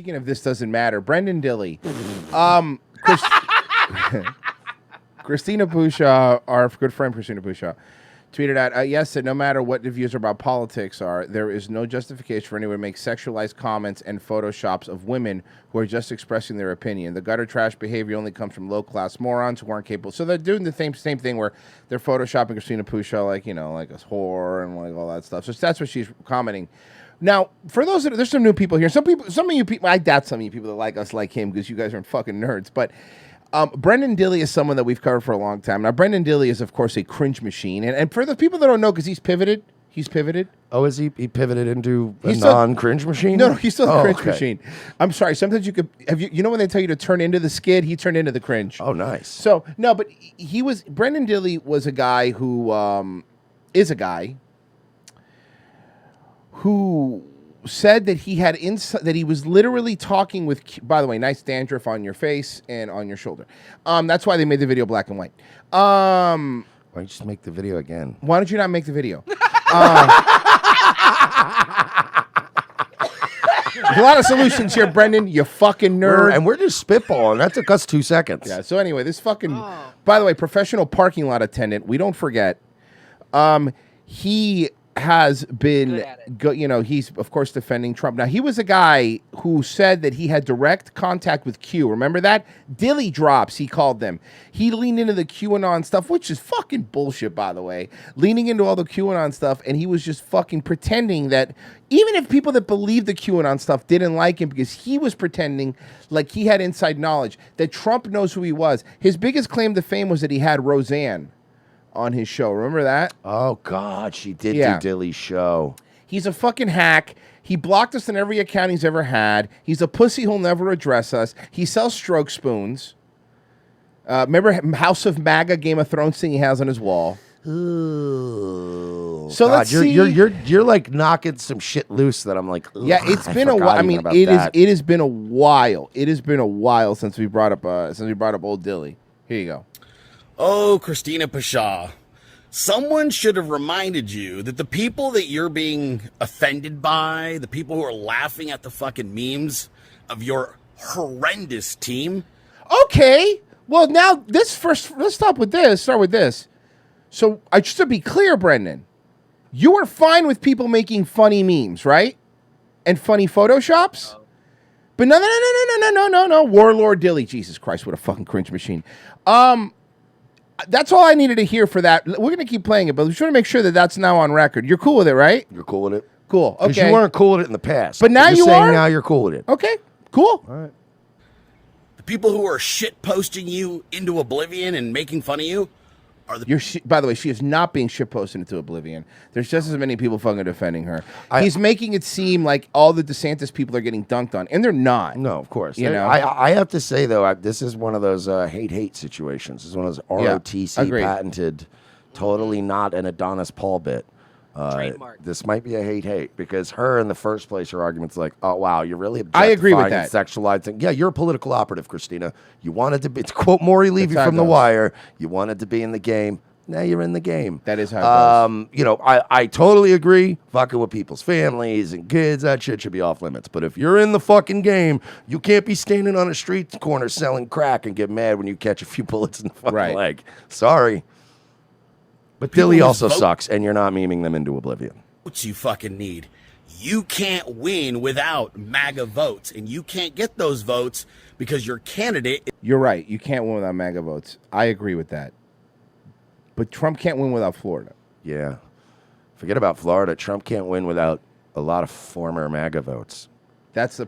speaking of this doesn't matter, Brenden Dilley. Christina Pushaw, our good friend Christina Pushaw, tweeted out, yes, that no matter what the views about politics are, there is no justification for anyone to make sexualized comments and photoshops of women who are just expressing their opinion. The gutter trash behavior only comes from low-class morons who aren't capable. So they're doing the same thing where they're photoshopping Christina Pushaw like, you know, like a whore and like all that stuff. So that's what she's commenting. Now, for those there's some new people here. Some of you people, I doubt some of you people that like us like him because you guys aren't fucking nerds, but Brenden Dilley is someone that we've covered for a long time. Now, Brenden Dilley is, of course, a cringe machine. And for the people that don't know, because he's pivoted. Oh, is he pivoted into a non-cringe machine? No, he's still a cringe machine. I'm sorry. Sometimes you could, you know when they tell you to turn into the skid? He turned into the cringe. Oh, nice. So, no, but Brenden Dilley was a guy who is a guy who said that he had that he was literally talking with. By the way, nice dandruff on your face and on your shoulder. That's why they made the video black and white. Why don't you just make the video again? Why don't you not make the video? There's a lot of solutions here, Brenden. You fucking nerd. And we're just spitballing. That took us 2 seconds. Yeah. So anyway, this fucking. By the way, professional parking lot attendant. We don't forget. He has been, he's, of course, defending Trump. Now, he was a guy who said that he had direct contact with Q. Remember that? Dilly drops, he called them. He leaned into the QAnon stuff, which is fucking bullshit, by the way. Leaning into all the QAnon stuff, and he was just fucking pretending that even if people that believe the QAnon stuff didn't like him because he was pretending like he had inside knowledge, that Trump knows who he was. His biggest claim to fame was that he had Roseanne on his show. Remember that? Oh, God, she did do Dilly's show. He's a fucking hack. He blocked us on every account he's ever had. He's a pussy who'll never address us. He sells stroke spoons. Remember House of MAGA Game of Thrones thing he has on his wall? Ooh. So God, let's see. You're like knocking some shit loose that I'm like, yeah, it's been a while. I mean, it has been a while. It has been a while since we brought up old Dilly. Here you go. Oh, Christina Pushaw, someone should have reminded you that the people that you're being offended by, the people who are laughing at the fucking memes of your horrendous team. Okay. Well, now let's start with this. So, just to be clear, Brenden, you are fine with people making funny memes, right? And funny photoshops? But no. Warlord Dilly. Jesus Christ, what a fucking cringe machine. That's all I needed to hear for that. We're going to keep playing it, but we just want to make sure that that's now on record. You're cool with it, right? You're cool with it? Cool. Okay. Because you weren't cool with it in the past. But now you're you are? Now you're cool with it. Okay. Cool. All right. The people who are shit posting you into oblivion and making fun of you are the... By the way, she is not being shit posted into oblivion. There's just as many people fucking defending her. He's making it seem like all the DeSantis people are getting dunked on, and they're not. No, of course. You know? I have to say, though, this is one of those hate situations. This is one of those ROTC patented, totally not an Adonis Paul bit. Trademark. This might be a hate because her in the first place, her argument's like, oh, wow, you're really I agree with that. Sexualizing. Yeah, you're a political operative, Christina. You wanted to be, to quote Maury Levy from The Wire, you wanted to be in the game. Now you're in the game. That is how it goes. I totally agree. Fucking with people's families and kids, that shit should be off limits. But if you're in the fucking game, you can't be standing on a street corner selling crack and get mad when you catch a few bullets in the fucking leg. Sorry. But Dilly also sucks, and you're not memeing them into oblivion. Votes you fucking need. You can't win without MAGA votes, and you can't get those votes because your candidate... You're right. You can't win without MAGA votes. I agree with that. But Trump can't win without Florida. Yeah. Forget about Florida. Trump can't win without a lot of former MAGA votes.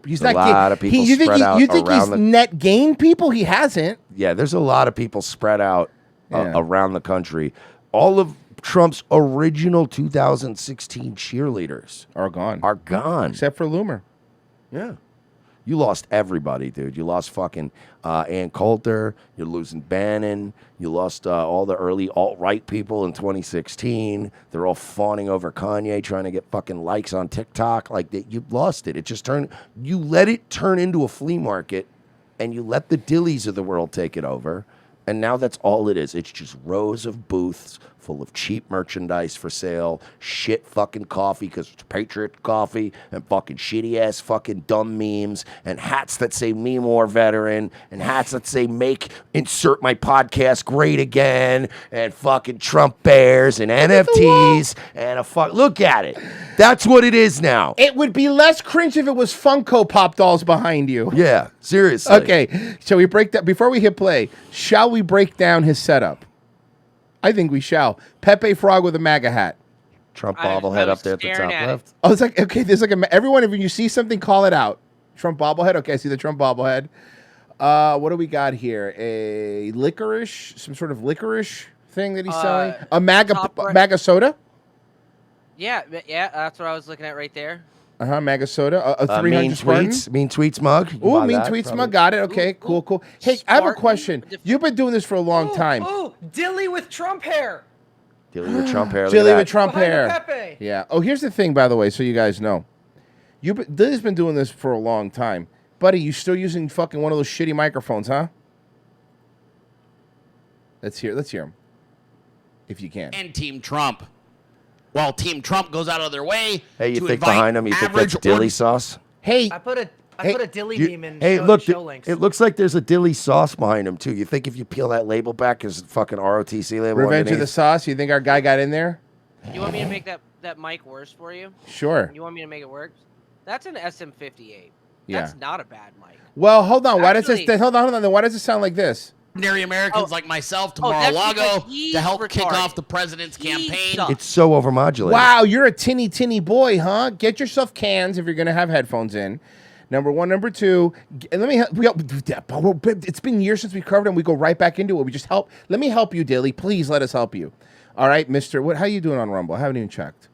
He's not a lot of people spread out. You think he's net gain people? He hasn't. Yeah, there's a lot of people spread out around the country. All of Trump's original 2016 cheerleaders are gone. Except for Loomer. Yeah. You lost everybody, dude. You lost fucking Ann Coulter. You're losing Bannon. You lost all the early alt-right people in 2016. They're all fawning over Kanye, trying to get fucking likes on TikTok. Like, you lost it. It just turned... You let it turn into a flea market, and you let the Dillies of the world take it over. And now that's all it is. It's just rows of booths full of cheap merchandise for sale, shit fucking coffee because it's Patriot coffee, and fucking shitty ass fucking dumb memes, and hats that say "Me More Veteran," and hats that say insert my podcast great again, and fucking Trump bears and NFTs and look at it. That's what it is now. It would be less cringe if it was Funko Pop dolls behind you. Yeah, seriously. Okay, shall we break that before we hit play? Shall we break down his setup? I think we shall. Pepe Frog with a MAGA hat. Trump bobblehead up there at the top left. Oh, it's like, okay, there's like everyone, if you see something, call it out. Trump bobblehead. Okay, I see the Trump bobblehead. What do we got here? A licorice, some sort of licorice thing that he's selling. A MAGA soda. Yeah, that's what I was looking at right there. MAGA soda. A 300 Spartan. Mean Tweets mug. Ooh, Mean Tweets mug. Got it. Okay, cool. Hey, I have a question. You've been doing this for a long time. Ooh, Dilly with Trump hair. Dilly with Trump hair. Dilly with Trump Behind hair. Pepe. Yeah. Oh, here's the thing, by the way, so you guys know. Dilly's been doing this for a long time. Buddy, you still using fucking one of those shitty microphones, huh? Let's hear him. If you can. And Team Trump. While Team Trump goes out of their way. Hey, you think behind him, you think that's Dilly sauce? Hey. I put a Dilly meme in show links. It looks like there's a Dilly sauce behind him, too. You think if you peel that label back, there's a fucking ROTC label Revenge underneath? of the Sauce? You think our guy got in there? You want me to make that mic worse for you? Sure. You want me to make it worse? That's an SM58. Yeah. That's not a bad mic. Well, hold on. Actually, Hold on. Then why does it sound like this? Ordinary Americans like myself to that's Mar-a-Lago because he's to help kick retarded. off the president's campaign. It's so overmodulated. Wow, you're a tinny boy, huh? Get yourself cans if you're going to have headphones in. Number one. Number two, and it's been years since we covered it, and we go right back into it. We just help. Let me help you, Dilly. Please let us help you. All right, Mr. How you doing on Rumble? I haven't even checked.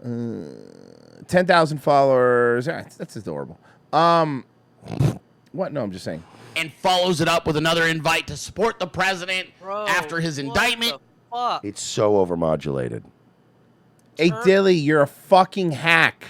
10,000 followers. That's adorable. What? No, I'm just saying. And follows it up with another invite to support the president after his indictment. It's so overmodulated. Hey, Dilly, you're a fucking hack.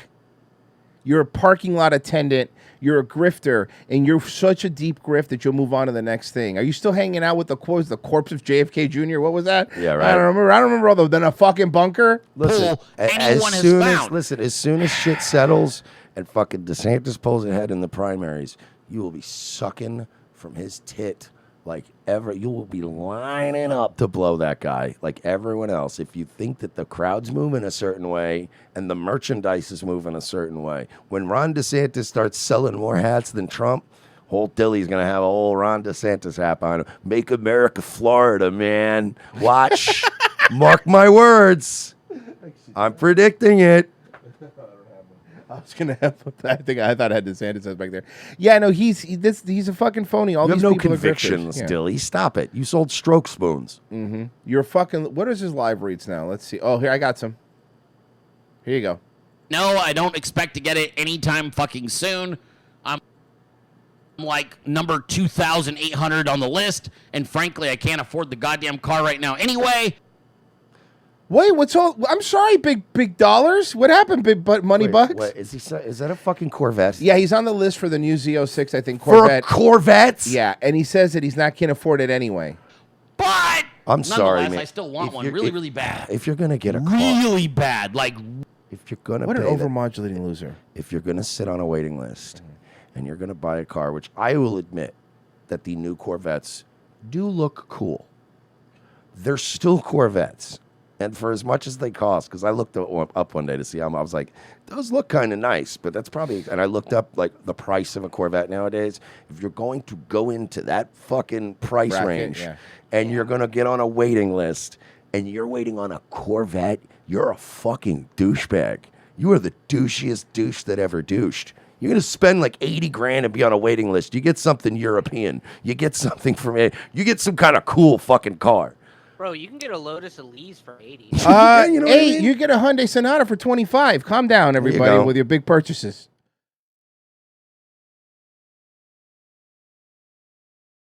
You're a parking lot attendant. You're a grifter, and you're such a deep grift that you'll move on to the next thing. Are you still hanging out with the corpse of JFK Jr.? What was that? Yeah, right. I don't remember all the a fucking bunker. Listen, as soon as shit settles and fucking DeSantis pulls ahead in the primaries, you will be sucking from his tit like ever. You will be lining up to blow that guy like everyone else. If you think that the crowd's moving a certain way and the merchandise is moving a certain way, when Ron DeSantis starts selling more hats than Trump, whole Dilly's gonna have a whole Ron DeSantis hat on him. Make America Florida, man. Watch. Mark my words. I'm predicting it. I was gonna have. I thought I had DeSantis back there. Yeah, no, he's a fucking phony. All You these have no people convictions, are grifters. Dilly. Stop it. You sold stroke spoons. Mm-hmm. You're fucking. What is his live reads now? Let's see. Oh, here I got some. Here you go. No, I don't expect to get it anytime fucking soon. I'm like number 2,800 on the list, and frankly, I can't afford the goddamn car right now anyway. Wait, what's all? I'm sorry, big dollars. What happened, big money bucks? Wait, is that a fucking Corvette? Yeah, he's on the list for the new Z06, I think, Corvette. For Corvettes? Yeah, and he says that he's not can't afford it anyway. But I'm sorry, man. I still want one really bad. If you're gonna get a car, really bad, like if you're gonna what an pay overmodulating loser. If you're gonna sit on a waiting list and you're gonna buy a car, which I will admit that the new Corvettes do look cool. They're still Corvettes. And for as much as they cost, because I looked up one day to see them, I was like, those look kind of nice, but that's probably, and I looked up like the price of a Corvette nowadays. If you're going to go into that fucking price range and you're going to get on a waiting list and you're waiting on a Corvette, you're a fucking douchebag. You are the douchiest douche that ever douched. You're going to spend like 80 grand and be on a waiting list. You get something European. You get something from it. You get some kind of cool fucking car. Bro, you can get a Lotus Elise for 80. You get a Hyundai Sonata for 25. Calm down, everybody, with your big purchases.